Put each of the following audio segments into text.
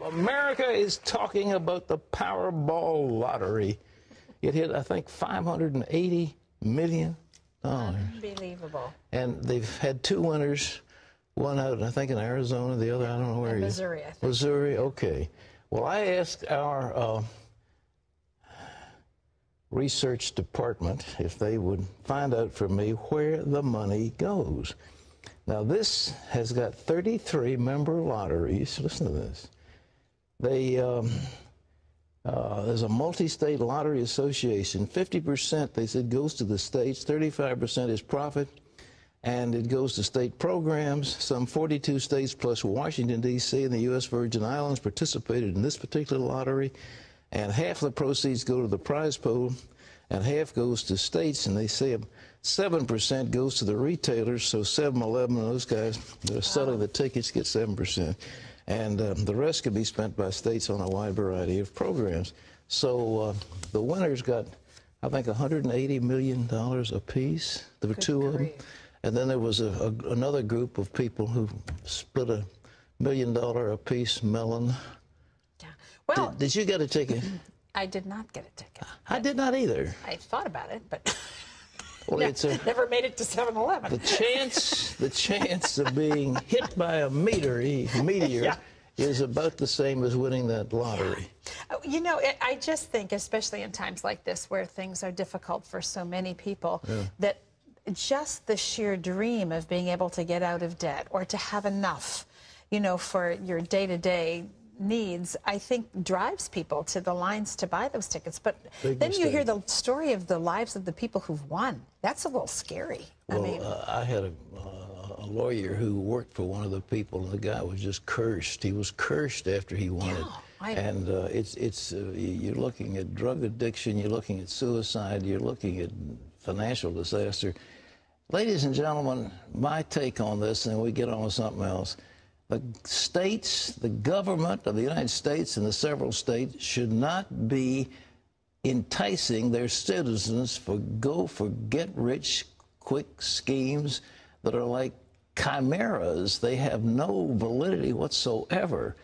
America is talking about the Powerball lottery. It hit, I think, $580 million. Unbelievable. And they've had two winners, one out, I think, in Arizona, the other, I don't know where he is. Missouri, I think. Missouri, okay. Well, I asked our research department if they would find out for me where the money goes. Now, this has got 33 member lotteries. Listen to this. There's a multi-state lottery association. 50%, they said, goes to the states. 35% is profit, and it goes to state programs. Some 42 states plus Washington, D.C. and the U.S. Virgin Islands participated in this particular lottery, and half the proceeds go to the prize pool, and half goes to states, and they say 7% goes to the retailers, so 7-Eleven and those guys that are selling the tickets get 7%. And the rest can be spent by states on a wide variety of programs. So the winners got, I think, $180 million apiece. There were two of them. And then there was another group of people who split $1 million apiece melon. Yeah. Well, did you get a ticket? I did not get a ticket. I did not either. I thought about it, but well, never made it to 7-Eleven. The chance of being hit by a meteor yeah. is about the same as winning that lottery. You know, I just think, especially in times like this where things are difficult for so many people, that just the sheer dream of being able to get out of debt or to have enough, you know, for your day-to-day needs, I think drives people to the lines to buy those tickets. But then you hear the story of the lives of the people who've won. That's a little scary. Well, I mean, I had a lawyer who worked for one of the people, and the guy was just cursed. He was cursed after he won it. And you're looking at drug addiction, you're looking at suicide, you're looking at financial disaster. Ladies and gentlemen, my take on this, and we get on with something else. The states, the government of the United States and the several states should not be enticing their citizens for get-rich-quick schemes that are like chimeras. They have no validity whatsoever.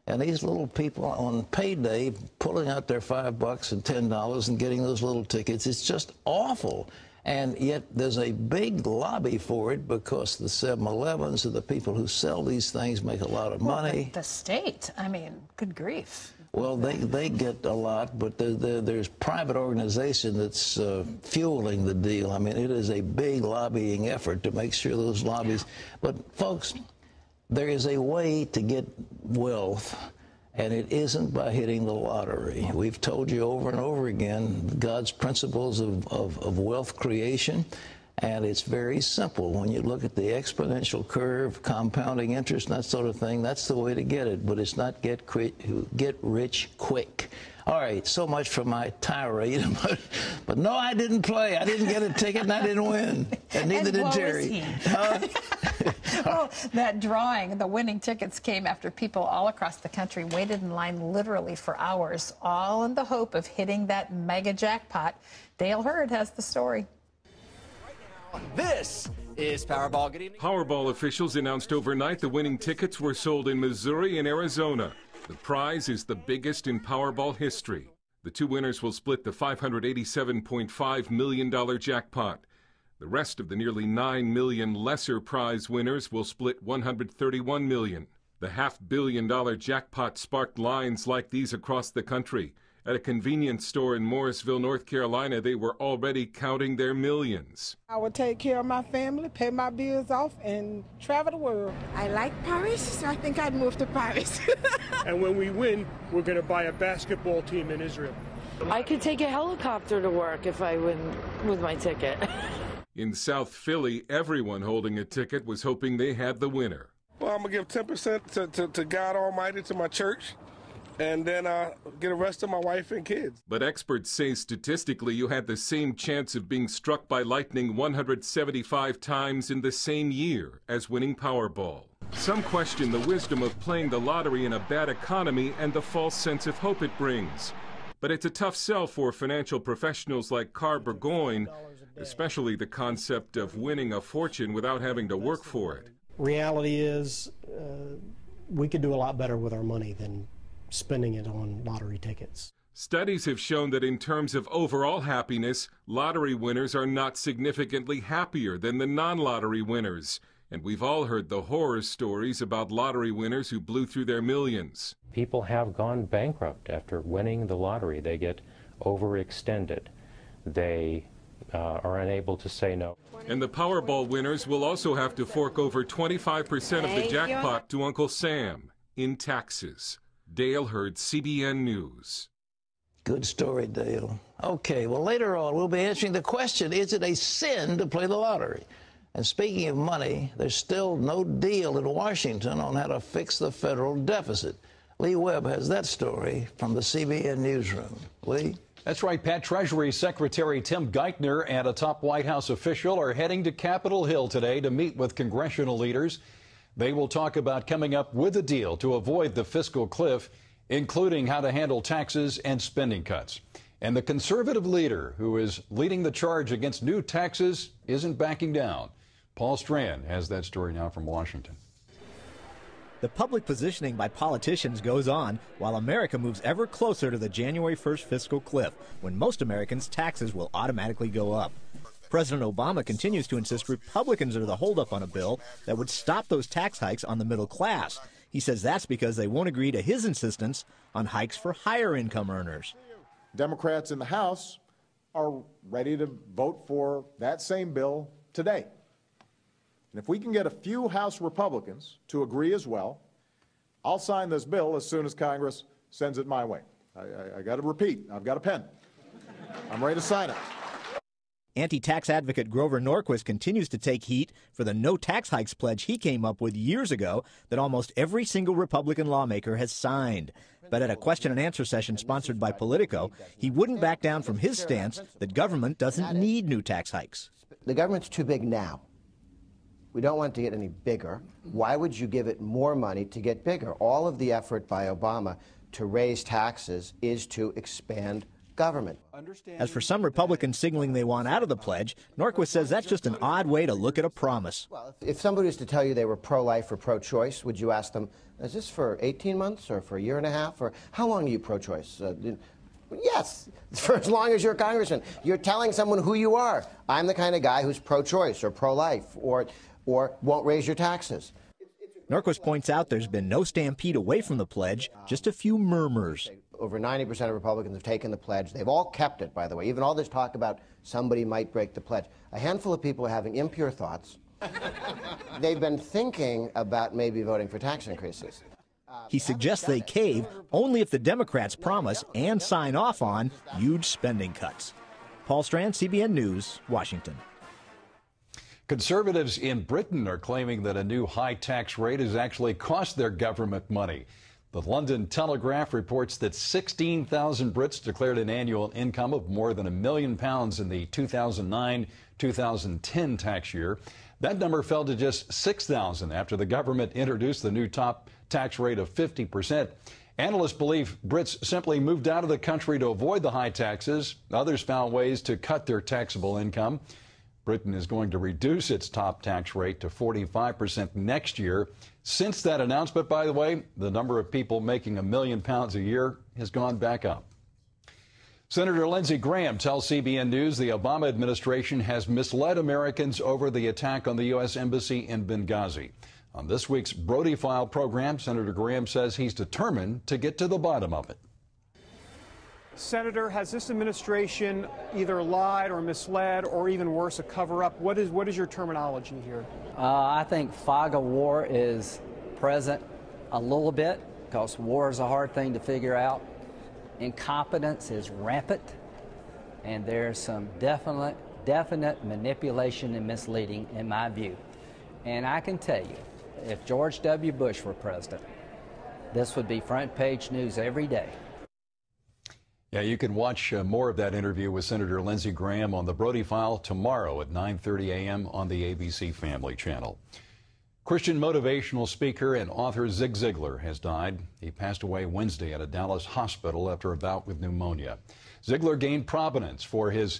And these little people on payday pulling out their $5 and $10 and getting those little tickets, it's just awful. And yet there's a big lobby for it because the 7-Elevens and the people who sell these things make a lot of money. The state, I mean, good grief. Well, they get a lot, but there's private organization that's fueling the deal. I mean, it is a big lobbying effort to make sure those lobbies. But, folks, there is a way to get wealth, and it isn't by hitting the lottery. We've told you over and over again God's principles of wealth creation, and it's very simple. When you look at the exponential curve, compounding interest, and that sort of thing, that's the way to get it, but it's not get rich quick. All right, so much for my tirade. But no, I didn't play. I didn't get a ticket, and I didn't win. And neither did Jerry. Well, that drawing, the winning tickets came after people all across the country waited in line literally for hours, all in the hope of hitting that mega jackpot. Dale Hurd has the story. This is Powerball. Good evening. Powerball officials announced overnight the winning tickets were sold in Missouri and Arizona. The prize is the biggest in Powerball history. The two winners will split the $587.5 million jackpot. The rest of the nearly 9 million lesser prize winners will split $131 million. The $500 million jackpot sparked lines like these across the country. At a convenience store in Morrisville, North Carolina, they were already counting their millions. I would take care of my family, pay my bills off, and travel the world. I like Paris, so I think I'd move to Paris. And when we win, we're going to buy a basketball team in Israel. I could take a helicopter to work if I win with my ticket. In South Philly, everyone holding a ticket was hoping they had the winner. Well, I'm going to give 10% to God Almighty, to my church, and then get the rest of my wife and kids. But experts say statistically you had the same chance of being struck by lightning 175 times in the same year as winning Powerball. Some question the wisdom of playing the lottery in a bad economy and the false sense of hope it brings. But it's a tough sell for financial professionals like Carr Burgoyne, especially the concept of winning a fortune without having to work for it. Reality is we could do a lot better with our money than spending it on lottery tickets. Studies have shown that in terms of overall happiness, lottery winners are not significantly happier than the non-lottery winners. And we've all heard the horror stories about lottery winners who blew through their millions. People have gone bankrupt after winning the lottery. They get overextended. They are unable to say no. And the Powerball winners will also have to fork over 25% of the jackpot to Uncle Sam in taxes. Dale Hurd, CBN News. Good story, Dale. Okay, well, later on, we'll be answering the question, is it a sin to play the lottery? And speaking of money, there's still no deal in Washington on how to fix the federal deficit. Lee Webb has that story from the CBN newsroom. Lee? That's right, Pat. Treasury Secretary Tim Geithner and a top White House official are heading to Capitol Hill today to meet with congressional leaders. They will talk about coming up with a deal to avoid the fiscal cliff, including how to handle taxes and spending cuts. And the conservative leader who is leading the charge against new taxes isn't backing down. Paul Strand has that story now from Washington. The public positioning by politicians goes on while America moves ever closer to the January 1st fiscal cliff, when most Americans' taxes will automatically go up. President Obama continues to insist Republicans are the holdup on a bill that would stop those tax hikes on the middle class. He says that's because they won't agree to his insistence on hikes for higher income earners. Democrats in the House are ready to vote for that same bill today. And if we can get a few House Republicans to agree as well, I'll sign this bill as soon as Congress sends it my way. I got to repeat, I've got a pen. I'm ready to sign it. Anti-tax advocate Grover Norquist continues to take heat for the no tax hikes pledge he came up with years ago that almost every single Republican lawmaker has signed. But at a question and answer session sponsored by Politico, he wouldn't back down from his stance that government doesn't need new tax hikes. The government's too big now. We don't want it to get any bigger. Why would you give it more money to get bigger? All of the effort by Obama to raise taxes is to expand government. As for some Republicans signaling they want out of the pledge, Norquist says that's just an odd way to look at a promise. Well, if somebody was to tell you they were pro-life or pro-choice, would you ask them, is this for 18 months or for a year and a half? Or how long are you pro-choice? Yes, for as long as you're a congressman. You're telling someone who you are. I'm the kind of guy who's pro-choice or pro-life or won't raise your taxes. Norquist points out there's been no stampede away from the pledge, just a few murmurs. Over 90% of Republicans have taken the pledge. They've all kept it, by the way. Even all this talk about somebody might break the pledge. A handful of people are having impure thoughts. They've been thinking about maybe voting for tax increases. He suggests they cave only if the Democrats promise and sign off on huge spending cuts. Paul Strand, CBN News, Washington. Conservatives in Britain are claiming that a new high tax rate has actually cost their government money. The London Telegraph reports that 16,000 Brits declared an annual income of more than £1 million in the 2009-2010 tax year. That number fell to just 6,000 after the government introduced the new top tax rate of 50%. Analysts believe Brits simply moved out of the country to avoid the high taxes. Others found ways to cut their taxable income. Britain is going to reduce its top tax rate to 45% next year. Since that announcement, by the way, the number of people making £1 million a year has gone back up. Senator Lindsey Graham tells CBN News the Obama administration has misled Americans over the attack on the U.S. Embassy in Benghazi. On this week's Brody File program, Senator Graham says he's determined to get to the bottom of it. Senator, has this administration either lied or misled or even worse, a cover-up? What is your terminology here? I think fog of war is present a little bit because war is a hard thing to figure out. Incompetence is rampant, and there's some definite manipulation and misleading in my view. And I can tell you, if George W. Bush were president, this would be front page news every day. Yeah, you can watch more of that interview with Senator Lindsey Graham on the Brody File tomorrow at 9:30 a.m. on the ABC Family Channel. Christian motivational speaker and author Zig Ziglar has died. He passed away Wednesday at a Dallas hospital after a bout with pneumonia. Ziglar gained prominence for his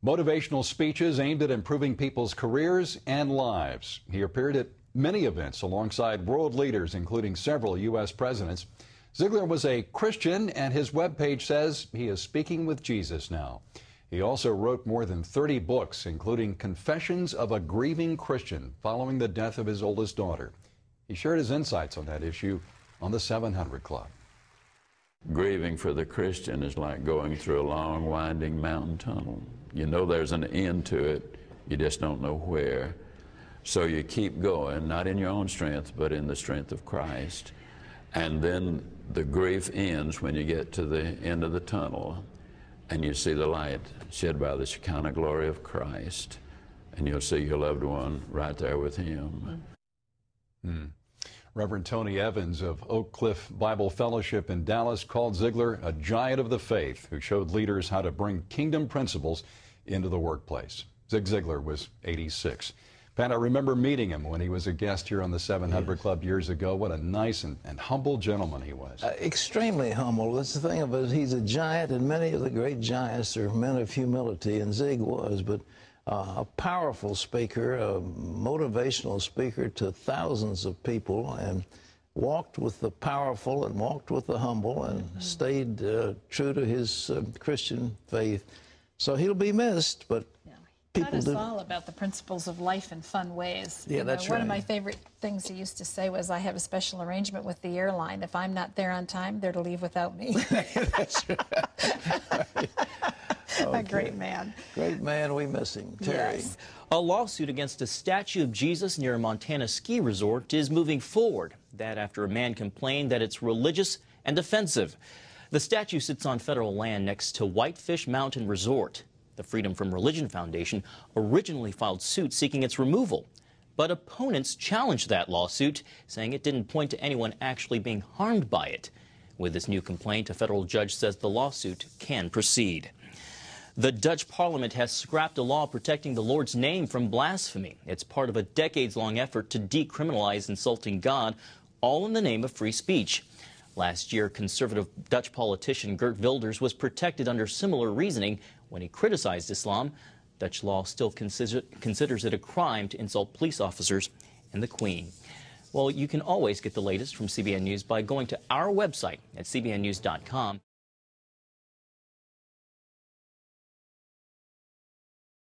motivational speeches aimed at improving people's careers and lives. He appeared at many events alongside world leaders, including several U.S. presidents. Ziegler was a Christian, and his webpage says he is speaking with Jesus now. He also wrote more than 30 books, including Confessions of a Grieving Christian, following the death of his oldest daughter. He shared his insights on that issue on the 700 Club. Grieving for the Christian is like going through a long, winding mountain tunnel. You know there's an end to it, you just don't know where. So you keep going, not in your own strength, but in the strength of Christ. And then the grief ends when you get to the end of the tunnel, and you see the light shed by the Shekinah glory of Christ, and you'll see your loved one right there with him. Reverend Tony Evans of Oak Cliff Bible Fellowship in Dallas called Ziegler a giant of the faith who showed leaders how to bring kingdom principles into the workplace. Zig Ziglar was 86. Pat, I remember meeting him when he was a guest here on the 700 Club years ago. What a nice and humble gentleman he was. Extremely humble. That's the thing of it. He's a giant, and many of the great giants are men of humility, and Zig was, but a powerful speaker, a motivational speaker to thousands of people, and walked with the powerful and walked with the humble, and stayed true to his Christian faith. So he'll be missed, but taught us all about the principles of life in fun ways. Yeah, that's right. One of my favorite things he used to say was, I have a special arrangement with the airline. If I'm not there on time, they're to leave without me. That's right. A great man. Great man. We miss him. Terry. Yes. A lawsuit against a statue of Jesus near a Montana ski resort is moving forward. That after a man complained that it's religious and offensive. The statue sits on federal land next to Whitefish Mountain Resort. The Freedom from Religion Foundation originally filed suit seeking its removal. But opponents challenged that lawsuit, saying it didn't point to anyone actually being harmed by it. With this new complaint, a federal judge says the lawsuit can proceed. The Dutch Parliament has scrapped a law protecting the Lord's name from blasphemy. It's part of a decades-long effort to decriminalize insulting God, all in the name of free speech. Last year, conservative Dutch politician Geert Wilders was protected under similar reasoning when he criticized Islam. Dutch law still considers it a crime to insult police officers and the Queen. Well, you can always get the latest from CBN News by going to our website at cbnnews.com.